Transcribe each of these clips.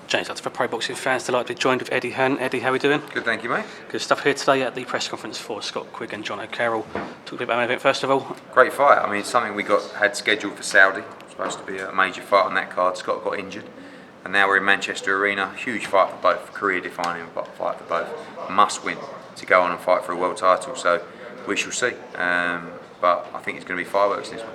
James Doctor for Pro Boxing fans, delighted to be joined with Eddie Hearn. Eddie, how are we doing? Good, thank you, mate. Good stuff here today at the press conference for Scott Quigg and Jono Carroll. Talk a bit about the event first of all. Great fight. I mean, it's something we had scheduled for Saudi. It's supposed to be a major fight on that card. Scott got injured, and now we're in Manchester Arena. Huge fight for both, career-defining fight for both. Must win to go on and fight for a world title. So we shall see. But I think it's going to be fireworks in this one.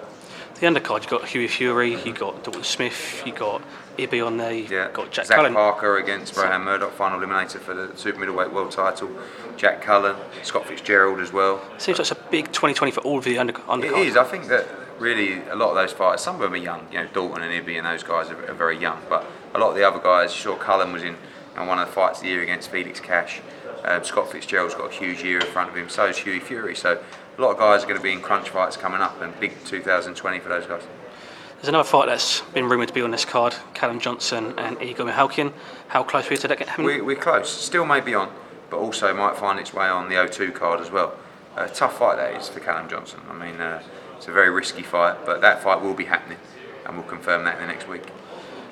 The undercard, you've got Hughie Fury, you've got Dalton Smith, you've got Ibby on there, you've got Jack Cullen. Parker against Braham Murdoch, final eliminator for the super middleweight world title. Jack Cullen, Scott Fitzgerald as well. Seems like it's a big 2020 for all of the undercard. It is. I think that really a lot of those fighters, some of them are young. You know, Dalton and Ibby and those guys are very young. But a lot of the other guys, you saw Cullen was in one of the fights of the year against Felix Cash. Scott Fitzgerald's got a huge year in front of him. So is Hughie Fury. So a lot of guys are going to be in crunch fights coming up, and big 2020 for those guys. There's another fight that's been rumoured to be on this card, Callum Johnson and Igor Mihalkin. How close are we to that happening? We're close. Still may be on, but also might find its way on the O2 card as well. Tough fight that is for Callum Johnson. I mean, it's a very risky fight, but that fight will be happening, and we'll confirm that in the next week.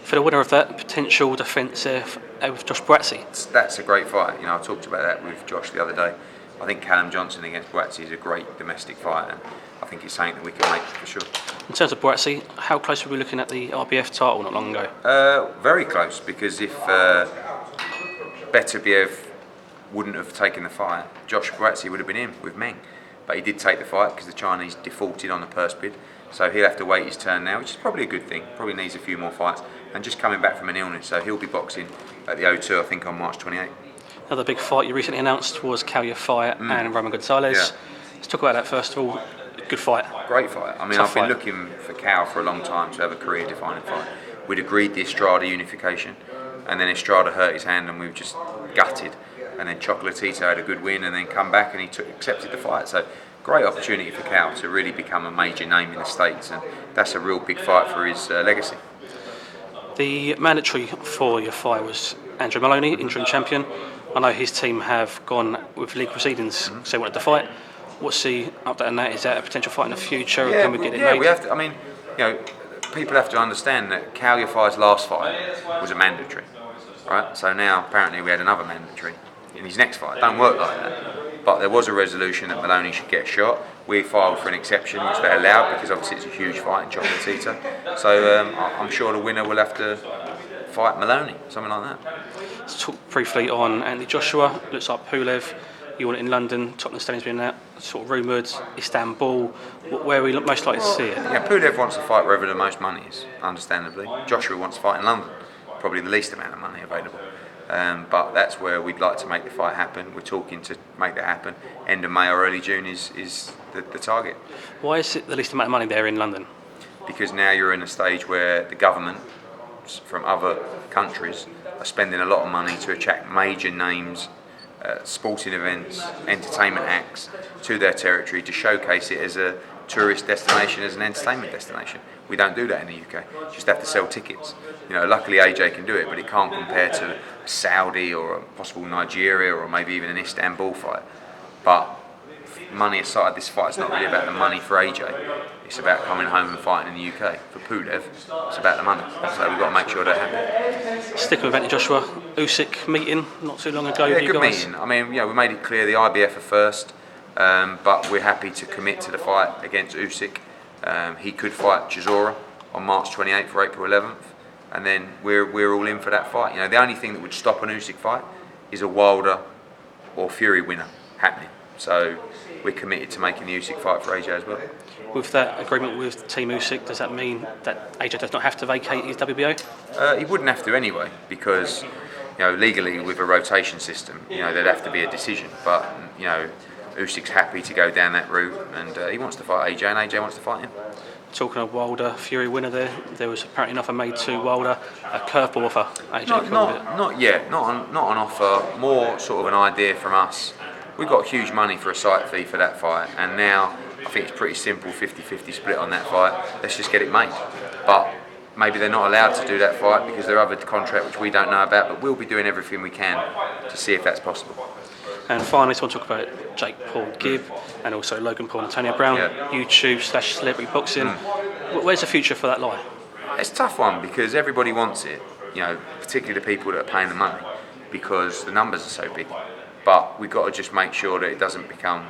For the winner of that, potential defence with Josh Buatsi. That's a great fight. You know, I talked about that with Josh the other day. I think Callum Johnson against Buatsi is a great domestic fight, and I think it's something that we can make for sure. In terms of Buatsi, how close were we looking at the RBF title not long ago? Very close, because if Beterbiev wouldn't have taken the fight, Josh Buatsi would have been in with Meng. But he did take the fight because the Chinese defaulted on the purse bid. So he'll have to wait his turn now, which is probably a good thing. Probably needs a few more fights. And just coming back from an illness, so he'll be boxing at the O2, I think, on March 28th. Another big fight you recently announced was Calio Fire and Roman Gonzalez. Yeah. Let's talk about that first of all. Good fight. Great fight. I mean, Tough I've been fight. looking for Cal for a long time to have a career-defining fight. We'd agreed the Estrada unification, and then Estrada hurt his hand, and we were just gutted. And then Chocolatito had a good win, and then come back and he accepted the fight. So great opportunity for Cal to really become a major name in the States, and that's a real big fight for his legacy. The mandatory for your fight was Andrew Maloney, interim champion. I know his team have gone with league proceedings, so they wanted to fight. What's the update on that? Is that a potential fight in the future? Or can we get it made? We have to. I mean, you know, people have to understand that Calio Fire's last fight was a mandatory, right? So now apparently we had another mandatory in his next fight. It don't work like that. But there was a resolution that Maloney should get a shot. We filed for an exception, which they allowed, because obviously it's a huge fight in Chocolatito. So I'm sure the winner will have to fight Maloney, something like that. Let's talk briefly on Anthony Joshua. Looks like Pulev. You want it in London. Tottenham Stadium's been out. Sort of rumoured. Istanbul. Where are we most likely to see it? Yeah, Pulev wants to fight wherever the most money is, understandably. Joshua wants to fight in London, probably the least amount of money available. But that's where we'd like to make the fight happen. We're talking to make that happen. End of May or early June is the target. Why is it the least amount of money there in London? Because now you're in a stage where the government from other countries are spending a lot of money to attract major names, sporting events, entertainment acts to their territory to showcase it as a tourist destination, as an entertainment destination. We don't do that in the UK. You just have to sell tickets. You know, luckily AJ can do it, but it can't compare to Saudi or a possible Nigeria or maybe even an Istanbul fight. But money aside, this fight's not really about the money for AJ. It's about coming home and fighting in the UK. For Pulev, it's about the money. So we've got to make sure that happens. Sticking with Anthony Joshua, Usyk meeting not too long ago. Yeah, with you good guys. meeting. I mean, we made it clear the IBF are first, but we're happy to commit to the fight against Usyk. He could fight Chisora on March 28th or April 11th, and then we're all in for that fight. You know, the only thing that would stop an Usyk fight is a Wilder or Fury winner happening. So we're committed to making the Usyk fight for AJ as well. With that agreement with Team Usyk, does that mean that AJ does not have to vacate his WBO? He wouldn't have to anyway, because legally with a rotation system, there'd have to be a decision. But Usyk's happy to go down that route, and he wants to fight AJ, and AJ wants to fight him. Talking of Wilder, Fury winner there was apparently an offer made to Wilder, a curveball offer. AJ Not yet, not on offer. More sort of an idea from us. We got huge money for a site fee for that fight, and now I think it's pretty simple, 50-50 split on that fight. Let's just get it made. But maybe they're not allowed to do that fight because they're under contract, which we don't know about, but we'll be doing everything we can to see if that's possible. And finally, I want to talk about Jake Paul Gib and also Logan Paul and Antonio Brown, YouTube/celebrity boxing. Where's the future for that lie? It's a tough one because everybody wants it, you know, particularly the people that are paying the money, because the numbers are so big. But we've got to just make sure that it doesn't become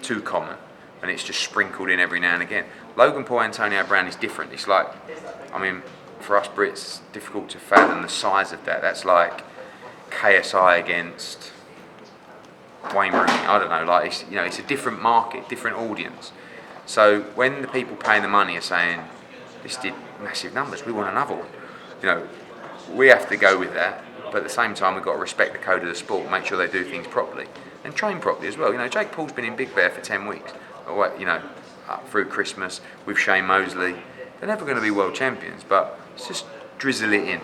too common and it's just sprinkled in every now and again. Logan Paul, Antonio Brown is different. It's like, I mean, for us Brits, it's difficult to fathom the size of that. That's like KSI against Wayne Rooney. I don't know, like, it's, you know, it's a different market, different audience. So when the people paying the money are saying, this did massive numbers, we want another one, you know, we have to go with that. But at the same time, we've got to respect the code of the sport, make sure they do things properly and train properly as well. You know, Jake Paul's been in Big Bear for 10 weeks, you know, up through Christmas with Shane Mosley. They're never going to be world champions, but let's just drizzle it in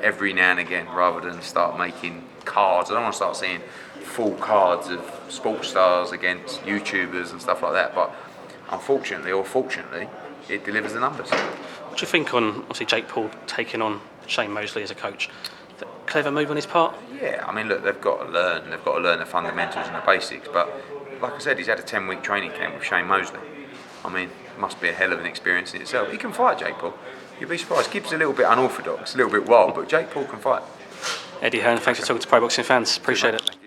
every now and again rather than start making cards. I don't want to start seeing full cards of sports stars against YouTubers and stuff like that. But unfortunately or fortunately, it delivers the numbers. What do you think on, obviously, Jake Paul taking on Shane Mosley as a coach? Clever move on his part? Yeah, I mean, look, they've got to learn the fundamentals and the basics. But like I said, he's had a 10-week training camp with Shane Mosley. I mean, must be a hell of an experience in itself. He can fight, Jake Paul. You'd be surprised. Gibbs a little bit unorthodox, a little bit wild, but Jake Paul can fight. Eddie Hearn, thanks for talking to Pro Boxing fans. Appreciate it.